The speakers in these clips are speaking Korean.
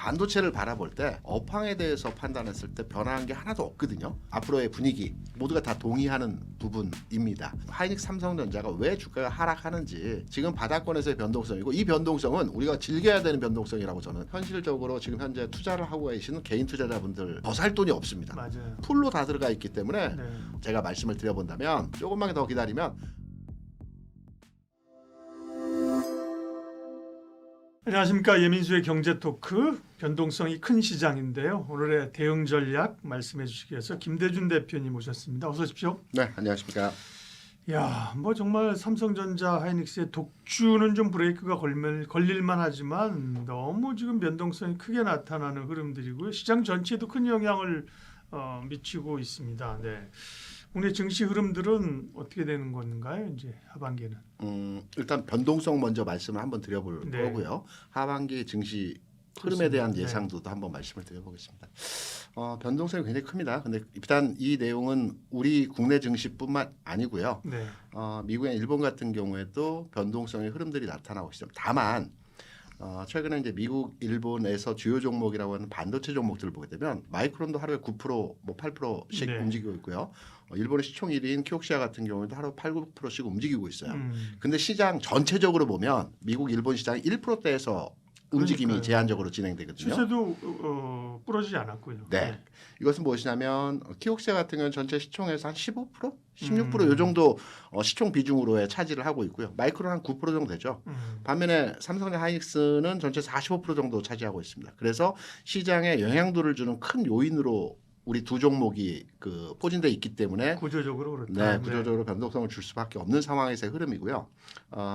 반도체를 바라볼 때 업황에 대해서 판단했을 때 변화한 게 하나도 없거든요. 앞으로의 분위기 모두가 다 동의하는 부분입니다. 하이닉스 삼성전자가 왜 주가가 하락하는지 지금 바닥권에서의 변동성이고, 이 변동성은 우리가 즐겨야 되는 변동성이라고 저는 현실적으로 지금 현재 투자를 하고 계시는 개인 투자자분들 더 살 돈이 없습니다. 맞아요. 풀로 다 들어가 있기 때문에 네. 제가 말씀을 드려본다면 조금만 더 기다리면. 안녕하십니까. 예민수의 경제토크, 변동성이 큰 시장인데요. 오늘의 대응 전략 말씀해 주시기 위해서 김대준 대표님 오셨습니다. 어서 오십시오. 네, 안녕하십니까. 야, 뭐 정말 삼성전자, 하이닉스의 독주는 좀 브레이크가 걸릴만 하지만 너무 지금 변동성이 크게 나타나는 흐름들이고요. 시장 전체에도 큰 영향을 미치고 있습니다. 네. 국내 증시 흐름들은 어떻게 되는 건가요? 이제 하반기에는. 일단 변동성 먼저 말씀을 한번 드려볼 네. 거고요. 하반기 증시 흐름에 대한 예상도 한번 말씀을 드려보겠습니다. 변동성이 굉장히 큽니다. 근데 일단 이 내용은 우리 국내 증시뿐만 아니고요. 네. 미국이나 일본 같은 경우에도 변동성의 흐름들이 나타나고 있습니다. 다만 최근에 이제 미국, 일본에서 주요 종목이라고 하는 반도체 종목들을 보게 되면 마이크론도 하루에 9%, 뭐 8%씩 네. 움직이고 있고요. 일본의 시총 1위인 키옥시아 같은 경우에도 하루 8, 9%씩 움직이고 있어요. 근데 시장 전체적으로 보면 미국, 일본 시장이 1%대에서 움직임이 그러니까요. 제한적으로 진행되거든요. 추세도 부러지지 않았고요. 네. 이것은 무엇이냐면 키옥시아 같은 경우는 전체 시총에서 한 15%? 16%이 정도 시총 비중으로의 차지를 하고 있고요. 마이크론 한 9% 정도 되죠. 반면에 삼성과 하이닉스는 전체 45% 정도 차지하고 있습니다. 그래서 시장에 영향도를 주는 큰 요인으로 우리 두 종목이 포진돼 있기 때문에 구조적으로 그렇다. 네, 구조적으로 변동성을 줄 수밖에 없는 상황에서의 흐름이고요.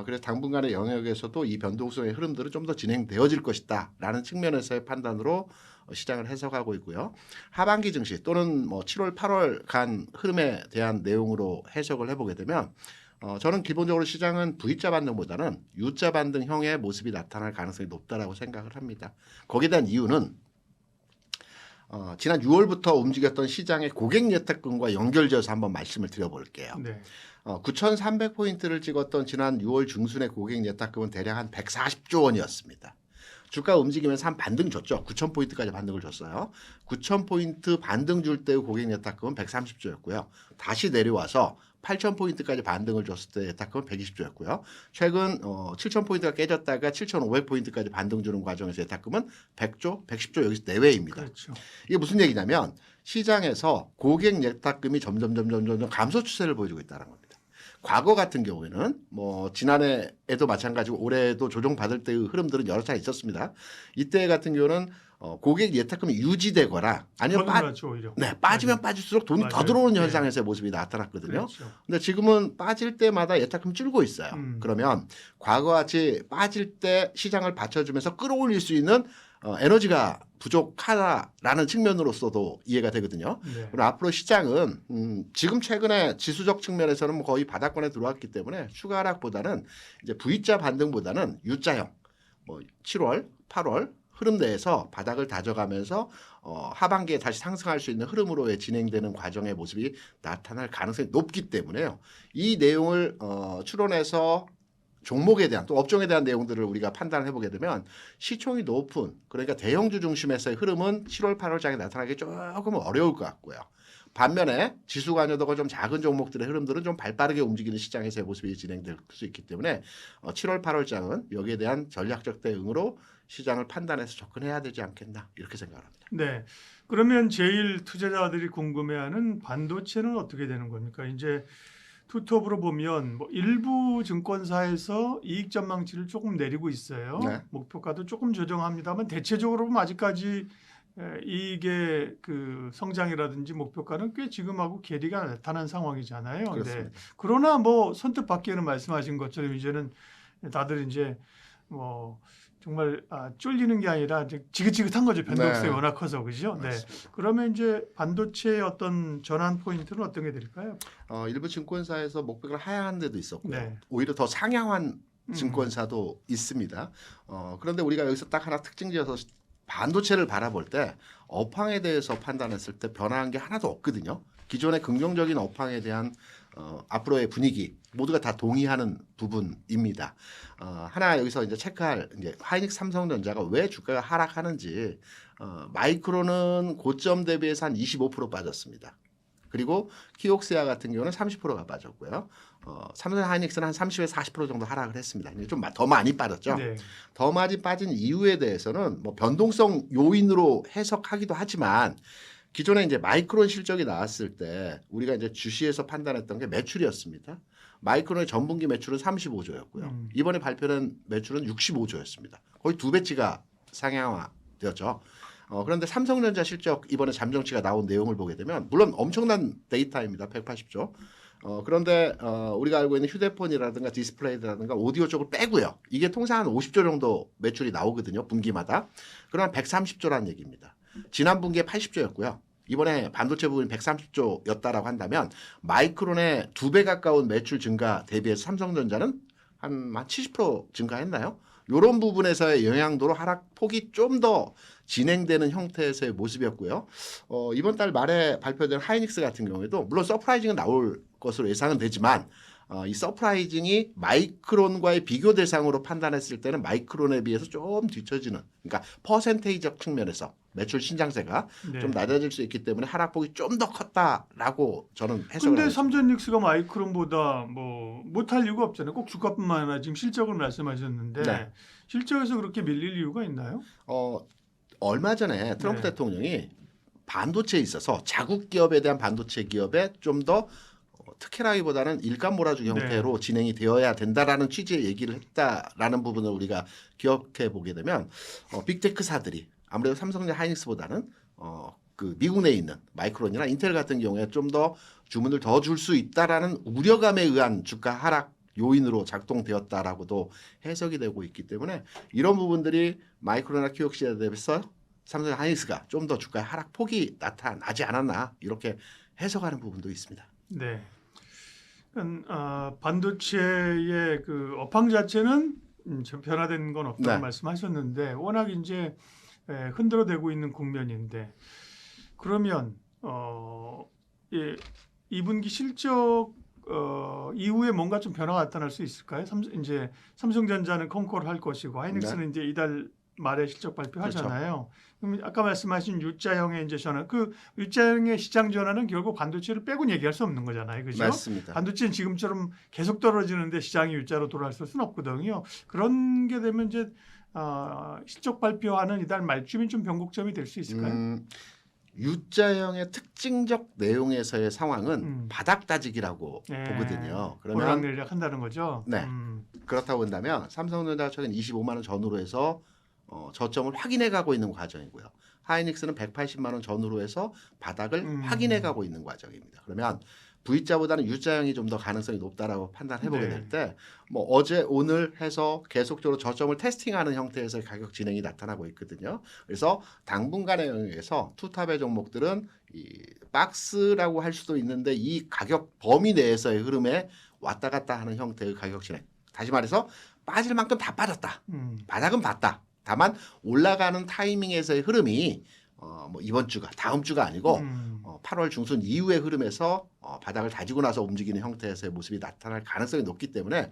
그래서 당분간의 영역에서도 이 변동성의 흐름들은 좀 더 진행되어질 것이다라는 측면에서의 판단으로 시장을 해석하고 있고요. 하반기 증시 또는 뭐 7월, 8월 간 흐름에 대한 내용으로 해석을 해보게 되면 저는 기본적으로 시장은 V자 반등보다는 U자 반등형의 모습이 나타날 가능성이 높다라고 생각을 합니다. 거기에 대한 이유는 지난 6월부터 움직였던 시장의 고객 예탁금과 연결지어서 한번 말씀을 드려볼게요. 네. 9,300포인트를 찍었던 지난 6월 중순의 고객 예탁금은 대략 한 140조 원이었습니다. 주가 움직이면서 한 반등 줬죠. 9,000포인트까지 반등을 줬어요. 9,000포인트 반등 줄 때의 고객 예탁금은 130조였고요. 다시 내려와서 8,000포인트까지 반등을 줬을 때 예탁금은 120조였고요. 최근 7,000포인트가 깨졌다가 7,500포인트까지 반등 주는 과정에서 예탁금은 100조, 110조 여기서 내외입니다. 그렇죠. 이게 무슨 얘기냐면 시장에서 고객 예탁금이 점점 감소 추세를 보여주고 있다는 겁니다. 과거 같은 경우에는 뭐 지난해에도 마찬가지고 올해도 조정받을 때의 흐름들은 여러 차례 있었습니다. 이때 같은 경우는 고객 예탁금이 유지되거나 아니면 빠지면 빠질수록 돈이 더 들어오는 현상에서의 모습이 나타났거든요. 그렇죠. 근데 지금은 빠질 때마다 예탁금이 줄고 있어요. 그러면 과거와 같이 빠질 때 시장을 받쳐주면서 끌어올릴 수 있는 에너지가 부족하다라는 측면으로서도 이해가 되거든요. 네. 그리고 앞으로 시장은 지금 최근에 지수적 측면에서는 뭐 거의 바닥권에 들어왔기 때문에 추가 하락보다는 이제 V자 반등보다는 U자형 뭐 7월, 8월 흐름 내에서 바닥을 다져가면서 하반기에 다시 상승할 수 있는 흐름으로의 진행되는 과정의 모습이 나타날 가능성이 높기 때문에요. 이 내용을 추론해서 종목에 대한 또 업종에 대한 내용들을 우리가 판단을 해보게 되면 시총이 높은 그러니까 대형주 중심에서의 흐름은 7월, 8월 장에 나타나기 조금 어려울 것 같고요. 반면에 지수 관여도가 좀 작은 종목들의 흐름들은 좀 발빠르게 움직이는 시장에서의 모습이 진행될 수 있기 때문에 7월, 8월 장은 여기에 대한 전략적 대응으로 시장을 판단해서 접근해야 되지 않겠나 이렇게 생각합니다. 네. 그러면 제일 투자자들이 궁금해하는 반도체는 어떻게 되는 겁니까? 이제 투톱으로 보면 뭐 일부 증권사에서 이익 전망치를 조금 내리고 있어요. 네. 목표가도 조금 조정합니다만 대체적으로 보면 아직까지 이익의 성장이라든지 목표가는 꽤 지금하고 괴리가 나타난 상황이잖아요. 그렇습니다. 네. 그러나 뭐 선뜻 받기에는 말씀하신 것처럼 이제는 다들 이제 뭐 정말 쫄리는 게 아니라 이제 지긋지긋한 거죠. 변동성이 워낙 커서 그죠? 네. 그러면 이제 반도체의 어떤 전환 포인트는 어떤 게 될까요? 일부 증권사에서 목표를 하향한 데도 있었고요. 네. 오히려 더 상향한 증권사도 있습니다. 그런데 우리가 여기서 딱 하나 특징지어서 반도체를 바라볼 때 업황에 대해서 판단했을 때 변화한 게 하나도 없거든요. 기존의 긍정적인 업황에 대한 앞으로의 분위기 모두가 다 동의하는 부분입니다. 하나 여기서 이제 체크할 이제 하이닉스 삼성전자가 왜 주가가 하락하는지 마이크론은 고점 대비해서 한 25% 빠졌습니다. 그리고 키옥시아 같은 경우는 30%가 빠졌고요. 삼성 하이닉스는 한 30에서 40% 정도 하락을 했습니다. 좀 더 많이 빠졌죠. 네. 더 많이 빠진 이유에 대해서는 뭐 변동성 요인으로 해석하기도 하지만 기존에 이제 마이크론 실적이 나왔을 때 우리가 이제 주시에서 판단했던 게 매출이었습니다. 마이크론의 전분기 매출은 35조였고요. 이번에 발표된 매출은 65조였습니다. 거의 2배치가 상향화되었죠. 그런데 삼성전자 실적 이번에 잠정치가 나온 내용을 보게 되면 물론 엄청난 데이터입니다. 180조. 그런데 우리가 알고 있는 휴대폰이라든가 디스플레이라든가 오디오 쪽을 빼고요. 이게 통상 한 50조 정도 매출이 나오거든요. 분기마다. 그럼 130조라는 얘기입니다. 지난 분기에 80조였고요. 이번에 반도체 부분이 130조였다라고 한다면 마이크론의 2배 가까운 매출 증가 대비해서 삼성전자는 한 70% 증가했나요? 이런 부분에서의 영향도로 하락폭이 좀 더 진행되는 형태에서의 모습이었고요. 이번 달 말에 발표된 하이닉스 같은 경우에도 물론 서프라이징은 나올 것으로 예상은 되지만 이 서프라이징이 마이크론과의 비교 대상으로 판단했을 때는 마이크론에 비해서 좀 뒤처지는 그러니까 퍼센테이지적 측면에서 매출 신장세가 네. 좀 낮아질 수 있기 때문에 하락폭이 좀 더 컸다라고 저는 해석을 근데 하고 있습니다. 삼전닉스가 마이크론보다 뭐 못할 이유가 없잖아요. 꼭 주가뿐만 아니라 지금 실적을 말씀하셨는데 네. 실적에서 그렇게 밀릴 이유가 있나요? 얼마 전에 트럼프 네. 대통령이 반도체에 있어서 자국 기업에 대한 반도체 기업에 좀 더 특혜라기보다는 일감 몰아주기 형태로 진행이 되어야 된다라는 취지의 얘기를 했다라는 부분을 우리가 기억해 보게 되면 빅테크사들이 아무래도 삼성전자 하이닉스보다는 그 미국 내에 있는 마이크론이나 인텔 같은 경우에 좀 더 주문을 더 줄 수 있다라는 우려감에 의한 주가 하락 요인으로 작동되었다라고도 해석이 되고 있기 때문에 이런 부분들이 마이크론이나 키옥시아에 대해서 삼성 하이닉스가 좀 더 주가의 하락폭이 나타나지 않았나 이렇게 해석하는 부분도 있습니다. 네. 반도체의 그 업황 자체는 좀 변화된 건 없다고 네. 말씀하셨는데 워낙 이제 흔들어대고 있는 국면인데 그러면 예, 2분기 실적 이후에 뭔가 좀 변화가 나타날 수 있을까요? 이제 삼성전자는 컨코를 할 것이고 하이닉스는 이제 이달 말에 실적 발표하잖아요. 그럼 아까 말씀하신 U자형의 이제 전환, 그 U자형의 시장 전환은 결국 반도체를 빼고는 얘기할 수 없는 거잖아요, 그죠? 맞습니다. 반도체는 지금처럼 계속 떨어지는데 시장이 U자로 돌아갈 수는 없거든요. 그런 게 되면 이제 실적 발표하는 이달 말쯤이 좀 변곡점이 될 수 있을까요? U자형의 특징적 내용에서의 상황은 바닥 따지기라고 네. 보거든요. 그러면 오르락내리락 한다는 거죠. 네. 그렇다고 본다면 삼성전자 최근 25만 원 전후로 해서 저점을 확인해 가고 있는 과정이고요. 하이닉스는 180만 원 전후로 해서 바닥을 확인해 가고 있는 과정입니다. 그러면 V자보다는 U자형이 좀 더 가능성이 높다라고 판단해 보게 될 때 뭐 어제 오늘 해서 계속적으로 저점을 테스팅하는 형태에서의 가격 진행이 나타나고 있거든요. 그래서 당분간의 영역에서 투탑의 종목들은 이 박스라고 할 수도 있는데 이 가격 범위 내에서의 흐름에 왔다 갔다 하는 형태의 가격 진행. 다시 말해서 빠질 만큼 다 빠졌다. 바닥은 봤다. 다만 올라가는 타이밍에서의 흐름이 뭐 이번 주가 다음 주가 아니고 8월 중순 이후의 흐름에서 바닥을 다지고 나서 움직이는 형태에서의 모습이 나타날 가능성이 높기 때문에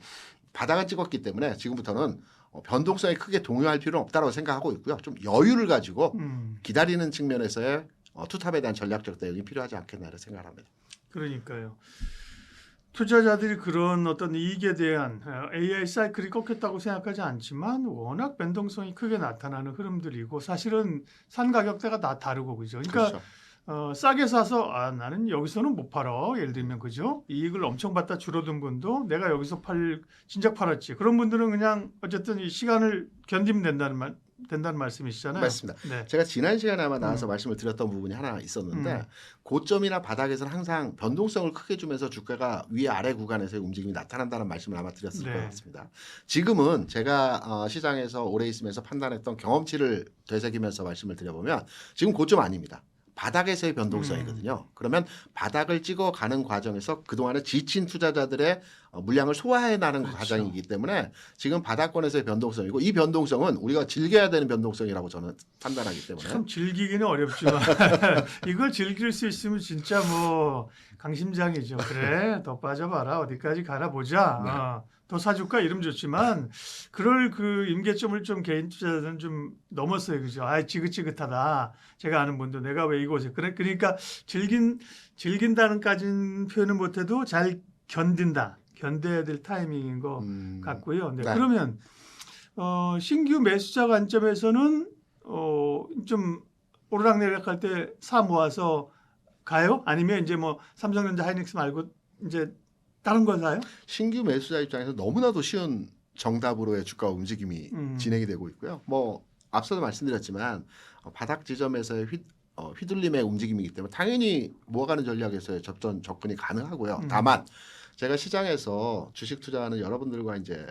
바닥을 찍었기 때문에 지금부터는 변동성이 크게 동요할 필요는 없다고 생각하고 있고요. 좀 여유를 가지고 기다리는 측면에서의 투탑에 대한 전략적 대응이 필요하지 않겠나 이런 생각을 합니다. 그러니까요. 투자자들이 그런 어떤 이익에 대한 AI 사이클이 꺾였다고 생각하지 않지만 워낙 변동성이 크게 나타나는 흐름들이고 사실은 산 가격대가 다 다르고 그죠. 그러니까 그렇죠. 싸게 사서 나는 여기서는 못 팔아. 예를 들면 그죠. 이익을 엄청 받다 줄어든 분도 내가 여기서 진작 팔았지. 그런 분들은 그냥 어쨌든 이 시간을 견디면 된다는 말씀이시잖아요. 맞습니다. 네. 제가 지난 시간에 아마 나와서 말씀을 드렸던 부분이 하나 있었는데 고점이나 바닥에서는 항상 변동성을 크게 주면서 주가가 위아래 구간에서의 움직임이 나타난다는 말씀을 아마 드렸을 것 같습니다. 지금은 제가 시장에서 오래 있으면서 판단했던 경험치를 되새기면서 말씀을 드려보면 지금 고점 아닙니다. 바닥에서의 변동성이거든요. 그러면 바닥을 찍어가는 과정에서 그동안에 지친 투자자들의 물량을 소화해 나가는 그렇죠. 과정이기 때문에 지금 바닥권에서의 변동성이고 이 변동성은 우리가 즐겨야 되는 변동성이라고 저는 판단하기 때문에 참 즐기기는 어렵지만 이걸 즐길 수 있으면 진짜 뭐 강심장이죠. 그래 더 빠져봐라 어디까지 가라 보자. 네. 더 사줄까 이름 좋지만 그럴 그 임계점을 좀 개인 투자자들은 좀 넘었어요, 그죠? 아 지긋지긋하다. 제가 아는 분도 내가 왜 이곳에 그러니까 즐긴다는까지는 표현은 못해도 잘 견뎌야 될 타이밍인 것 같고요. 네, 네. 그러면 신규 매수자 관점에서는 좀 오르락내리락할 때 사 모아서 가요? 아니면 이제 뭐 삼성전자 하이닉스 말고 이제 다른 거 사요? 신규 매수자 입장에서 너무나도 쉬운 정답으로의 주가 움직임이 진행이 되고 있고요. 뭐 앞서도 말씀드렸지만 바닥 지점에서의 휘둘림의 움직임이기 때문에 당연히 모아가는 전략에서의 접근이 가능하고요. 다만 제가 시장에서 주식 투자하는 여러분들과 이제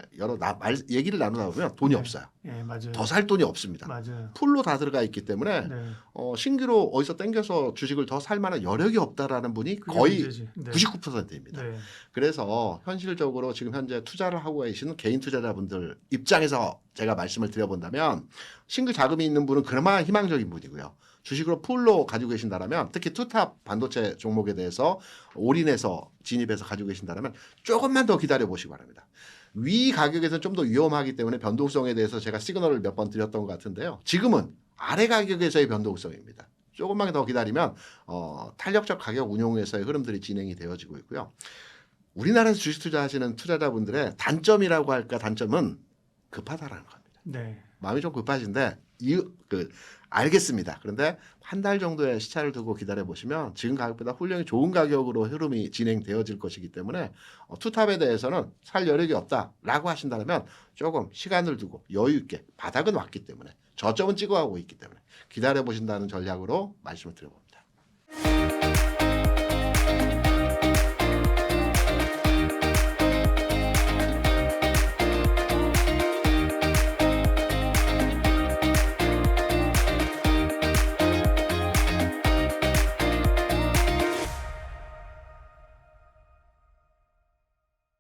얘기를 나누다 보면 돈이 네. 없어요. 예, 맞아요. 더 살 돈이 없습니다. 맞아요. 풀로 다 들어가 있기 때문에 네. 신규로 어디서 땡겨서 주식을 더 살 만한 여력이 없다라는 분이 그게 거의 문제지. 네. 99%입니다. 네. 그래서 현실적으로 지금 현재 투자를 하고 계시는 개인 투자자분들 입장에서 제가 말씀을 드려본다면 싱글 자금이 있는 분은 그나마 희망적인 분이고요. 주식으로 풀로 가지고 계신다면 특히 투탑 반도체 종목에 대해서 올인해서 진입해서 가지고 계신다면 조금만 더 기다려 보시기 바랍니다. 위 가격에서는 좀 더 위험하기 때문에 변동성에 대해서 제가 시그널을 몇 번 드렸던 것 같은데요. 지금은 아래 가격에서의 변동성입니다. 조금만 더 기다리면 탄력적 가격 운용에서의 흐름들이 진행이 되어지고 있고요. 우리나라에서 주식 투자하시는 투자자분들의 단점이라고 할까 단점은 급하다라는 겁니다. 네. 마음이 좀 급하신데 알겠습니다. 그런데 한 달 정도의 시차를 두고 기다려 보시면 지금 가격보다 훌륭히 좋은 가격으로 흐름이 진행되어질 것이기 때문에 투탑에 대해서는 살 여력이 없다라고 하신다면 조금 시간을 두고 여유 있게 바닥은 왔기 때문에 저점은 찍어가고 있기 때문에 기다려 보신다는 전략으로 말씀을 드려봅니다.